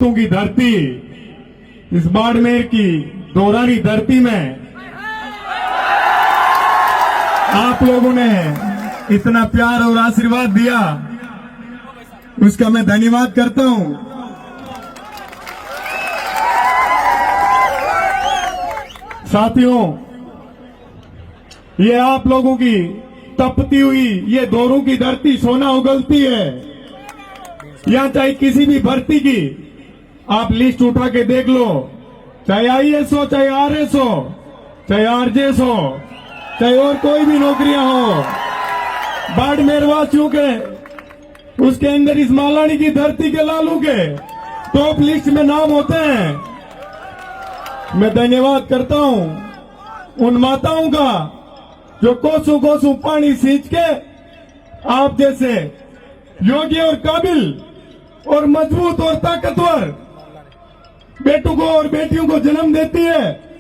की धरती, इस बाड़मेर की दोरानी धरती में आप लोगों ने इतना प्यार और आशीर्वाद दिया, उसका मैं धन्यवाद करता हूं। साथियों, ये आप लोगों की तपती हुई ये दोरों की धरती सोना उगलती है। यहां चाहे किसी भी भर्ती की आप लिस्ट उठा के देख लो, चाहे आईएएस हो, चाहे आरएस हो, चाहे आरजेएस हो, चाहे और कोई भी नौकरियां हो, बाड़मेर वासियों के उसके अंदर इस मालानी की धरती के लालू के टॉप लिस्ट में नाम होते हैं। मैं धन्यवाद करता हूं उन माताओं का जो कोसों कोसों पानी सींच के आप जैसे योग्य और काबिल और मजबूत और ताकतवर बेटों को और बेटियों को जन्म देती है।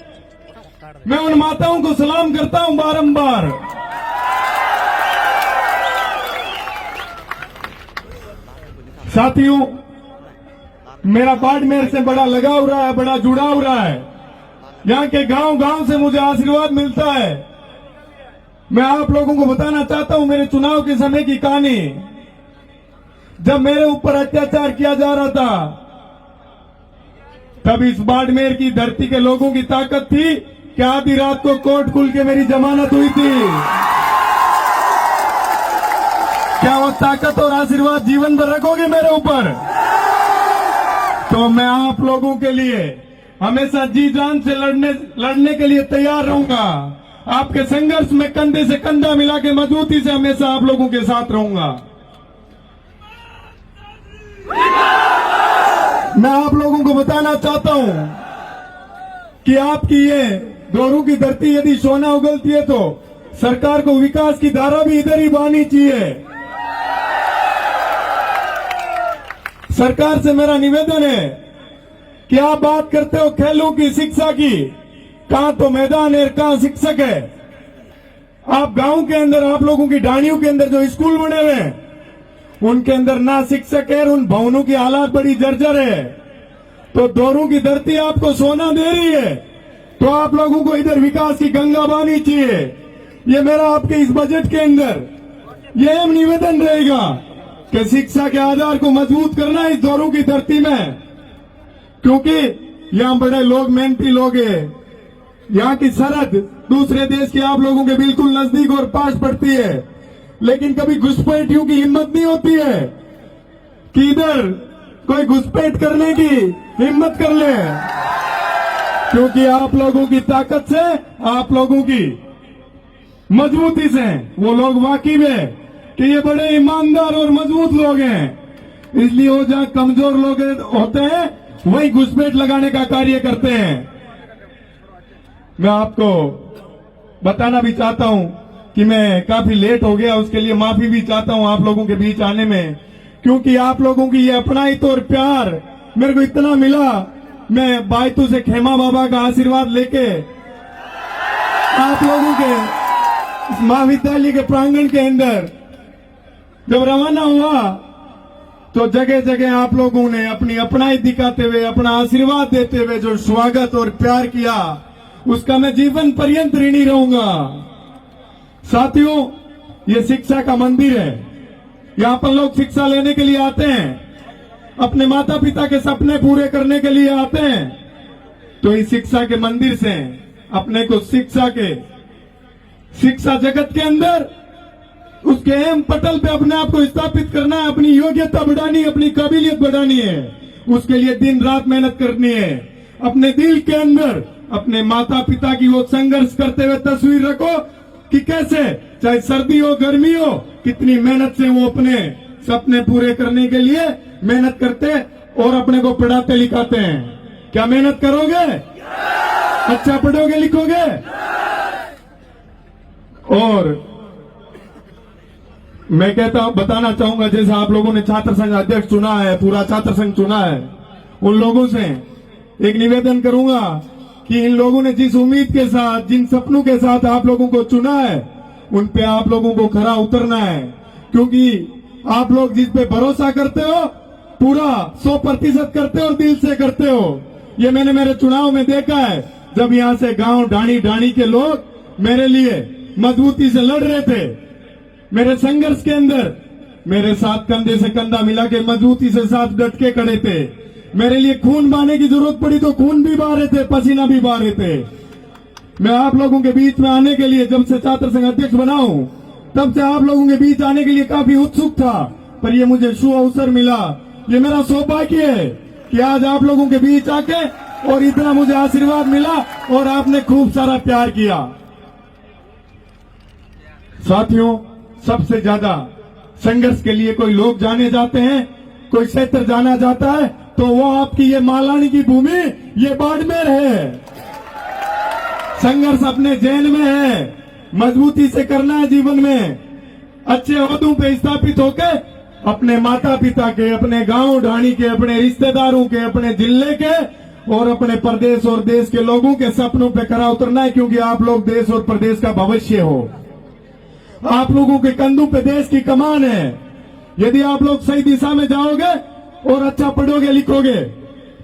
मैं उन माताओं को सलाम करता हूं बारंबार। साथियों, मेरा बाड़मेर से बड़ा लगाव रहा है, बड़ा जुड़ाव रहा है। यहाँ के गांव गांव से मुझे आशीर्वाद मिलता है। मैं आप लोगों को बताना चाहता हूं मेरे चुनाव के समय की कहानी। जब मेरे ऊपर अत्याचार किया जा रहा था, तब इस बाड़मेर की धरती के लोगों की ताकत थी कि आधी रात को कोर्ट खुल के मेरी जमानत हुई थी। क्या वो ताकत और आशीर्वाद जीवन भर रखोगे मेरे ऊपर? तो मैं आप लोगों के लिए हमेशा जी जान से लड़ने के लिए तैयार रहूंगा। आपके संघर्ष में कंधे से कंधा मिला के मजबूती से हमेशा आप लोगों के साथ रहूंगा। मैं आप लोगों को बताना चाहता हूं कि आपकी ये दोरों की धरती यदि सोना उगलती है तो सरकार को विकास की धारा भी इधर ही बहनी चाहिए। सरकार से मेरा निवेदन है कि आप बात करते हो खेलों की, शिक्षा की, कहां तो मैदान है, कहां शिक्षक है। आप गांव के अंदर, आप लोगों की ढाणियों के अंदर जो स्कूल बने हुए हैं उनके अंदर ना शिक्षक है, उन भवनों की हालात बड़ी जर्जर है। तो दोरों की धरती आपको सोना दे रही है तो आप लोगों को इधर विकास की गंगा बहनी चाहिए। ये मेरा आपके इस बजट के अंदर यह निवेदन रहेगा कि शिक्षा के आधार को मजबूत करना है इस दोरों की धरती में, क्योंकि यहाँ बड़े लोग, मेहनती लोग हैं। यहाँ की सरहद दूसरे देश के आप लोगों के बिल्कुल नजदीक और पास पड़ती है, लेकिन कभी घुसपैठियों की हिम्मत नहीं होती है कि इधर कोई घुसपैठ करने की हिम्मत कर ले, क्योंकि आप लोगों की ताकत से, आप लोगों की मजबूती से वो लोग वाकिफ है कि ये बड़े ईमानदार और मजबूत लोग हैं। इसलिए वो जहां कमजोर लोग होते हैं वही घुसपैठ लगाने का कार्य करते हैं। मैं आपको बताना भी चाहता हूं कि मैं काफी लेट हो गया, उसके लिए माफी भी चाहता हूं आप लोगों के बीच आने में, क्योंकि आप लोगों की ये अपनाइत और प्यार मेरे को इतना मिला। मैं बायतू से खेमा बाबा का आशीर्वाद लेके आप लोगों के इस महाविद्यालय के प्रांगण के अंदर जब रवाना हुआ तो जगह जगह आप लोगों ने अपनी अपनाइत दिखाते हुए, अपना आशीर्वाद देते हुए जो स्वागत और प्यार किया, उसका मैं जीवन पर्यंत ऋणी रहूंगा। साथियों, ये शिक्षा का मंदिर है। यहाँ पर लोग शिक्षा लेने के लिए आते हैं, अपने माता पिता के सपने पूरे करने के लिए आते हैं। तो इस शिक्षा के मंदिर से अपने को शिक्षा जगत के अंदर उसके अहम पटल पे अपने आप को स्थापित करना है, अपनी योग्यता बढ़ानी, अपनी काबिलियत बढ़ानी है। उसके लिए दिन रात मेहनत करनी है। अपने दिल के अंदर अपने माता पिता की वो संघर्ष करते हुए तस्वीर रखो कि कैसे, चाहे सर्दी हो, गर्मी हो, कितनी मेहनत से वो अपने सपने पूरे करने के लिए मेहनत करते और अपने को पढ़ाते लिखाते हैं। क्या मेहनत करोगे? अच्छा पढ़ोगे, लिखोगे? और मैं बताना चाहूंगा, जैसे आप लोगों ने छात्र संघ अध्यक्ष चुना है, पूरा छात्र संघ चुना है, उन लोगों से एक निवेदन करूंगा कि इन लोगों ने जिस उम्मीद के साथ, जिन सपनों के साथ आप लोगों को चुना है, उन पे आप लोगों को खरा उतरना है। क्योंकि आप लोग जिस पे भरोसा करते हो पूरा 100% करते हो और दिल से करते हो। ये मैंने मेरे चुनाव में देखा है, जब यहां से गांव ढाणी ढाणी के लोग मेरे लिए मजबूती से लड़ रहे थे, मेरे संघर्ष के अंदर मेरे साथ कंधे से कंधा मिला के मजबूती से साथ डट के खड़े थे। मेरे लिए खून बहाने की जरूरत पड़ी तो खून भी बहा रहे थे, पसीना भी बहा रहे थे। मैं आप लोगों के बीच में आने के लिए, जब से छात्र संघ अध्यक्ष बना हूं तब से आप लोगों के बीच आने के लिए काफी उत्सुक था, पर ये मुझे शुभ अवसर मिला। ये मेरा सौभाग्य है कि आज आप लोगों के बीच आके और इतना मुझे आशीर्वाद मिला और आपने खूब सारा प्यार किया। साथियों, सबसे ज्यादा संघर्ष के लिए कोई लोग जाने जाते हैं, कोई क्षेत्र जाना जाता है, तो वो आपकी ये मालानी की भूमि, ये बाड़मेर है। संघर्ष अपने जेल में है, मजबूती से करना है जीवन में। अच्छे ओहदों पे स्थापित होकर अपने माता पिता के, अपने गांव ढाणी के, अपने रिश्तेदारों के, अपने जिले के और अपने प्रदेश और देश के लोगों के सपनों पे खरा उतरना है, क्योंकि आप लोग देश और प्रदेश का भविष्य हो। आप लोगों के कंधों पे देश की कमान है। यदि आप लोग सही दिशा में जाओगे और अच्छा पढ़ोगे लिखोगे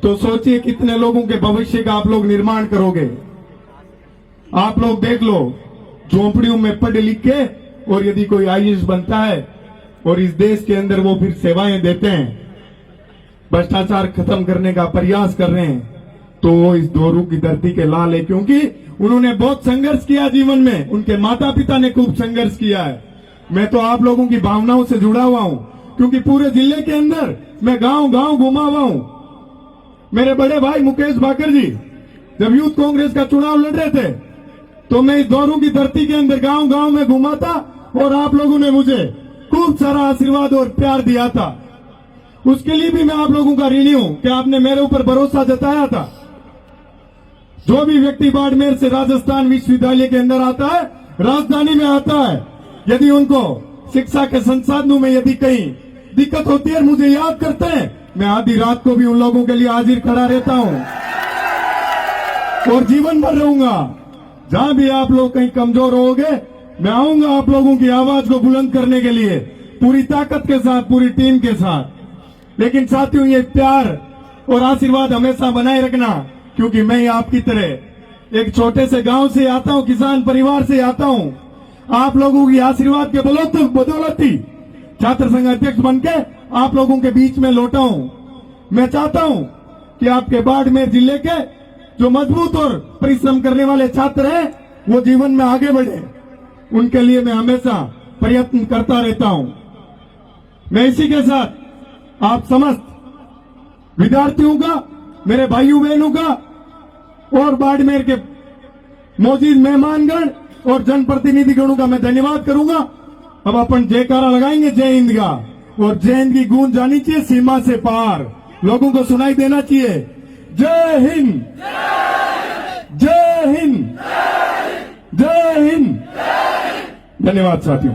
तो सोचिए कितने लोगों के भविष्य का आप लोग निर्माण करोगे। आप लोग देख लो, झोंपड़ियों में पढ़ लिख के और यदि कोई आईएएस बनता है और इस देश के अंदर वो फिर सेवाएं देते हैं, भ्रष्टाचार खत्म करने का प्रयास कर रहे हैं, तो वो इस दोरू की धरती के लाल है, क्योंकि उन्होंने बहुत संघर्ष किया जीवन में। उनके माता पिता ने खूब संघर्ष किया है। मैं तो आप लोगों की भावनाओं से जुड़ा हुआ हूं, क्योंकि पूरे जिले के अंदर मैं गांव गांव घुमा हुआ हूं। मेरे बड़े भाई मुकेश भाकर जी जब यूथ कांग्रेस का चुनाव लड़ रहे थे तो मैं इस दोरू की धरती के अंदर गांव गांव में घुमा था और आप लोगों ने मुझे खूब सारा आशीर्वाद और प्यार दिया था। उसके लिए भी मैं आप लोगों का ऋणी हूं कि आपने मेरे ऊपर भरोसा जताया था। जो भी व्यक्ति बाड़मेर से राजस्थान विश्वविद्यालय के अंदर आता है, राजधानी में आता है, यदि उनको शिक्षा के संसाधनों में यदि कहीं दिक्कत होती है, मुझे याद करते हैं, मैं आधी रात को भी उन लोगों के लिए हाजिर खड़ा रहता हूं और जीवन भर रहूंगा। जहां भी आप लोग कहीं कमजोर होगे, मैं आऊंगा आप लोगों की आवाज को बुलंद करने के लिए पूरी ताकत के साथ, पूरी टीम के साथ। लेकिन साथियों, ये प्यार और आशीर्वाद हमेशा बनाए रखना, क्योंकि मैं आपकी तरह एक छोटे से गांव से आता हूं, किसान परिवार से आता हूं। आप लोगों की आशीर्वाद के बदौलत ही छात्र संघ अध्यक्ष बनके आप लोगों के बीच में लौटा हूं। मैं चाहता हूं कि आपके बाड़मेर जिले के जो मजबूत और परिश्रम करने वाले छात्र हैं, वो जीवन में आगे बढ़े। उनके लिए मैं हमेशा प्रयत्न करता रहता हूं। मैं इसी के साथ आप समस्त विद्यार्थियों का, मेरे भाइयों बहनों का और बाड़मेर के मौजूद मेहमानगण और जनप्रतिनिधिगणों का मैं धन्यवाद करूंगा। अब अपन जयकारा लगाएंगे जय हिंद का, और जय हिंद की गूंज जानी चाहिए सीमा से पार, लोगों को सुनाई देना चाहिए। जय हिंद, जय हिंद, जय हिंद। धन्यवाद साथियों।